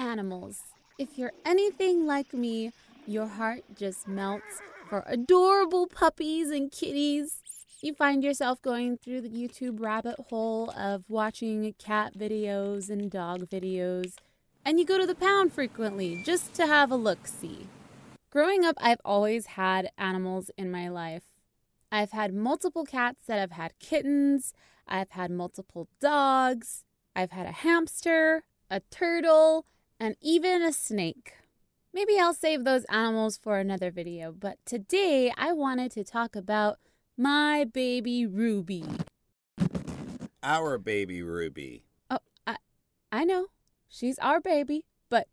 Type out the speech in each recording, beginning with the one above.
animals. If you're anything like me, your heart just melts for adorable puppies and kitties. You find yourself going through the YouTube rabbit hole of watching cat videos and dog videos, and you go to the pound frequently just to have a look-see. Growing up, I've always had animals in my life. I've had multiple cats that have had kittens. I've had multiple dogs. I've had a hamster, a turtle, and even a snake. Maybe I'll save those animals for another video, but today I wanted to talk about my baby Ruby. Our baby Ruby. Oh, I know. She's our baby, but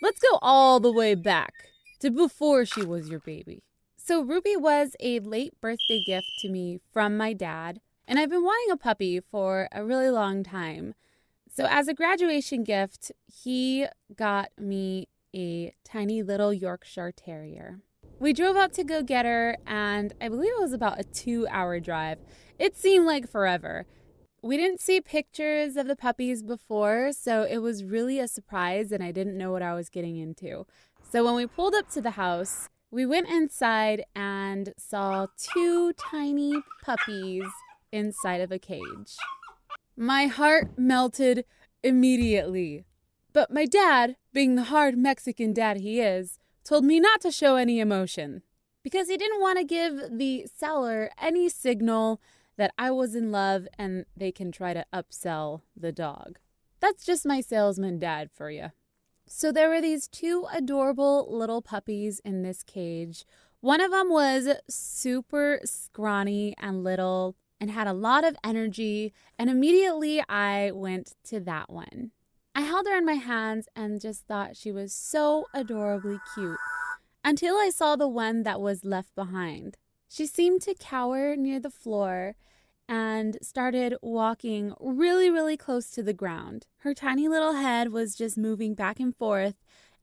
let's go all the way back to before she was your baby. So Ruby was a late birthday gift to me from my dad, and I've been wanting a puppy for a really long time. So as a graduation gift, he got me a tiny little Yorkshire Terrier. We drove out to go get her, and I believe it was about a 2-hour drive. It seemed like forever. We didn't see pictures of the puppies before, so it was really a surprise, and I didn't know what I was getting into. So when we pulled up to the house, we went inside and saw 2 tiny puppies inside of a cage. My heart melted immediately. But my dad, being the hard Mexican dad he is, told me not to show any emotion because he didn't want to give the seller any signal that I was in love and they can try to upsell the dog. That's just my salesman dad for you. So there were these 2 adorable little puppies in this cage. One of them was super scrawny and little and had a lot of energy, and immediately I went to that one. I held her in my hands and just thought she was so adorably cute until I saw the one that was left behind. She seemed to cower near the floor and started walking really, really close to the ground. Her tiny little head was just moving back and forth,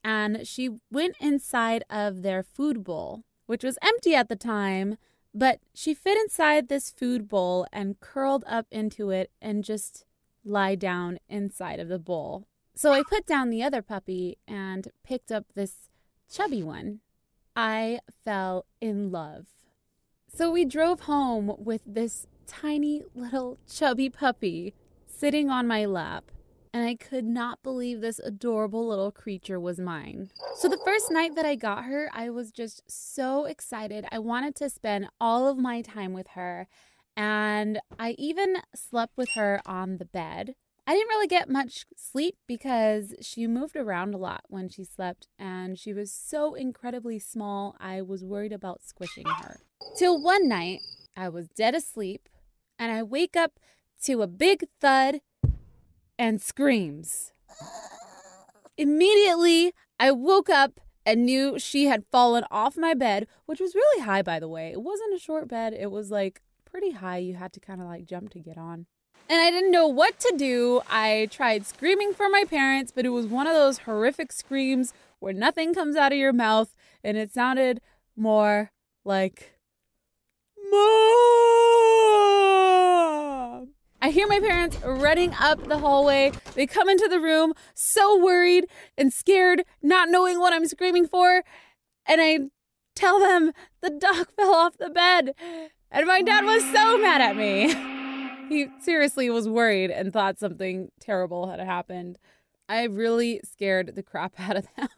and she went inside of their food bowl, which was empty at the time, but she fit inside this food bowl and curled up into it and just lie down inside of the bowl. So I put down the other puppy and picked up this chubby one. I fell in love. So we drove home with this tiny little chubby puppy sitting on my lap, and I could not believe this adorable little creature was mine. So the first night that I got her, I was just so excited. I wanted to spend all of my time with her, and I even slept with her on the bed. I didn't really get much sleep because she moved around a lot when she slept, and she was so incredibly small, I was worried about squishing her. Till one night, I was dead asleep, and I wake up to a big thud and screams. Immediately, I woke up and knew she had fallen off my bed, which was really high, by the way. It wasn't a short bed. It was like pretty high. You had to kind of like jump to get on. And I didn't know what to do. I tried screaming for my parents, but it was one of those horrific screams where nothing comes out of your mouth, and it sounded more like, Mom! I hear my parents running up the hallway. They come into the room, so worried and scared, not knowing what I'm screaming for. And I tell them the dog fell off the bed. And my dad was so mad at me. He seriously was worried and thought something terrible had happened. I really scared the crap out of them.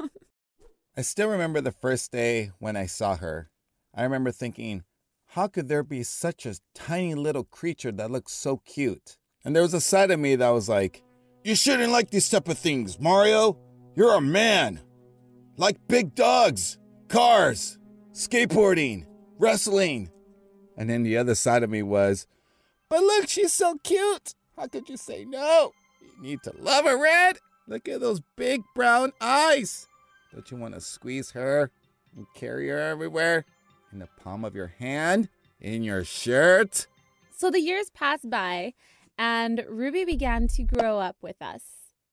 I still remember the first day when I saw her. I remember thinking, how could there be such a tiny little creature that looks so cute? And there was a side of me that was like, you shouldn't like these type of things, Mario. You're a man. Like big dogs, cars, skateboarding, wrestling. And then the other side of me was, but look, she's so cute. How could you say no? You need to love her, Red. Look at those big brown eyes. Don't you want to squeeze her and carry her everywhere? In the palm of your hand? In your shirt? So the years passed by, and Ruby began to grow up with us.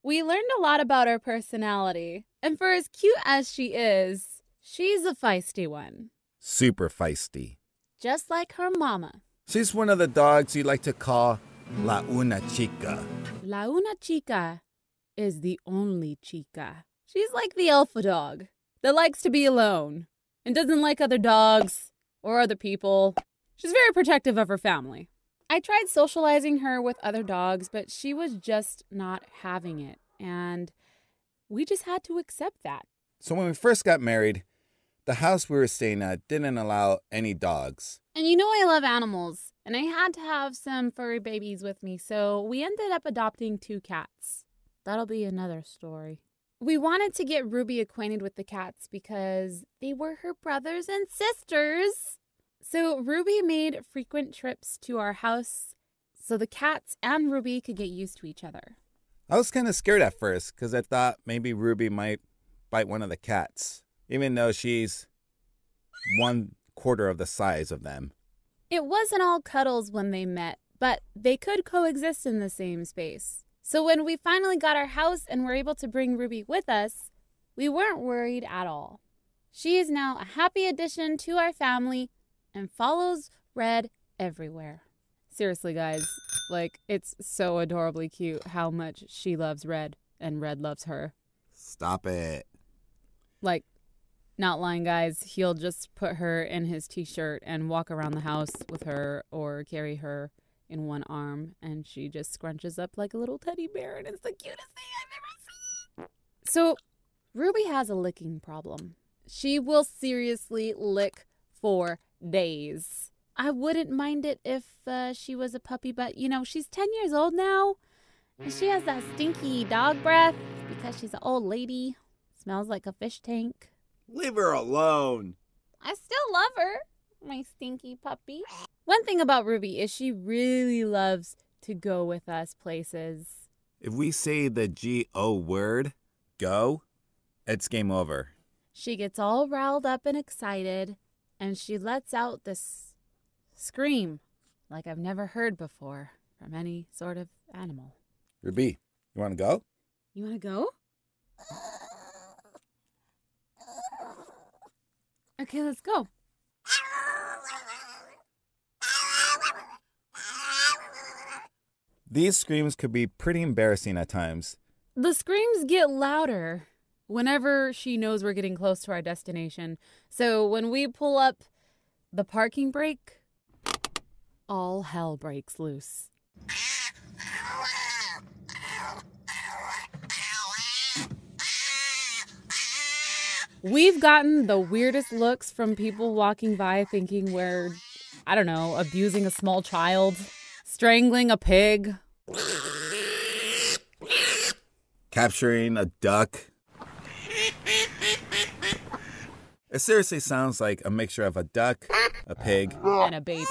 We learned a lot about her personality, and for as cute as she is, she's a feisty one. Super feisty. Just like her mama. She's one of the dogs you like to call La Una Chica. La Una Chica is the only chica. She's like the alpha dog that likes to be alone and doesn't like other dogs or other people. She's very protective of her family. I tried socializing her with other dogs, but she was just not having it. And we just had to accept that. So when we first got married, the house we were staying at didn't allow any dogs. And you know I love animals, and I had to have some furry babies with me, so we ended up adopting 2 cats. That'll be another story. We wanted to get Ruby acquainted with the cats because they were her brothers and sisters. So Ruby made frequent trips to our house so the cats and Ruby could get used to each other. I was kind of scared at first because I thought maybe Ruby might bite one of the cats, even though she's 1/4 of the size of them. It wasn't all cuddles when they met, but they could coexist in the same space. So when we finally got our house and were able to bring Ruby with us, we weren't worried at all. She is now a happy addition to our family and follows Red everywhere. Seriously, guys, like, it's so adorably cute how much she loves Red and Red loves her. Stop it. Like, not lying, guys, he'll just put her in his t-shirt and walk around the house with her or carry her in one arm, and she just scrunches up like a little teddy bear, and it's the cutest thing I've ever seen. So, Ruby has a licking problem. She will seriously lick for days. I wouldn't mind it if she was a puppy, but, you know, she's 10 years old now, and she has that stinky dog breath because she's an old lady. Smells like a fish tank. Leave her alone. I still love her, my stinky puppy. One thing about Ruby is she really loves to go with us places. If we say the G-O word, go, it's game over. She gets all riled up and excited, and she lets out this scream like I've never heard before from any sort of animal. Ruby, you want to go? You want to go? Okay, let's go. These screams could be pretty embarrassing at times. The screams get louder whenever she knows we're getting close to our destination. So when we pull up the parking brake, all hell breaks loose. We've gotten the weirdest looks from people walking by thinking we're, I don't know, abusing a small child, strangling a pig, Capturing a duck. It seriously sounds like a mixture of a duck, a pig, and a baby.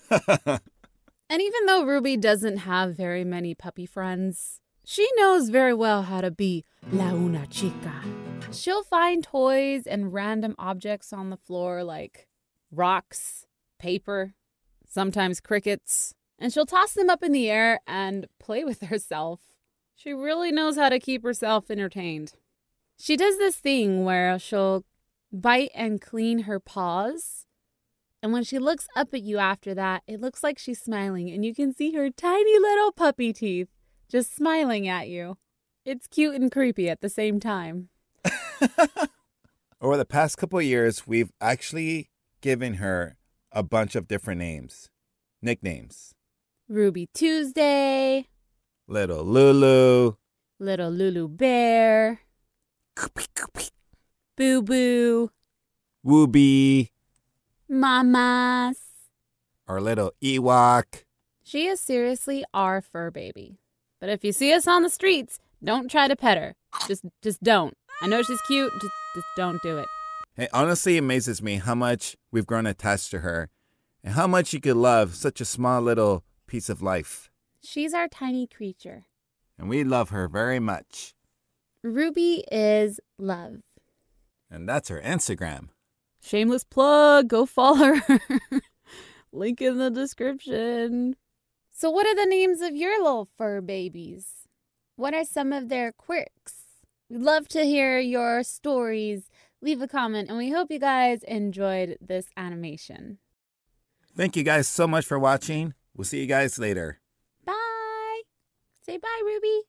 And even though Ruby doesn't have very many puppy friends, she knows very well how to be la una chica. She'll find toys and random objects on the floor like rocks, paper, sometimes crickets, and she'll toss them up in the air and play with herself. She really knows how to keep herself entertained. She does this thing where she'll bite and clean her paws, and when she looks up at you after that, it looks like she's smiling, and you can see her tiny little puppy teeth just smiling at you. It's cute and creepy at the same time. Over the past couple of years, we've actually given her a bunch of different names, nicknames. Ruby Tuesday, Little Lulu, Little Lulu Bear, Boo Boo, Wooby, Mamas. our little Ewok. She is seriously our fur baby. But if you see us on the streets, don't try to pet her. Just don't. I know she's cute, just don't do it. It honestly amazes me how much we've grown attached to her and how much you could love such a small little piece of life. She's our tiny creature. And we love her very much. Ruby is love. And that's her Instagram. Shameless plug, go follow her. Link in the description. So what are the names of your little fur babies? What are some of their quirks? We'd love to hear your stories. Leave a comment, and we hope you guys enjoyed this animation. Thank you guys so much for watching. We'll see you guys later. Bye. Say bye, Ruby.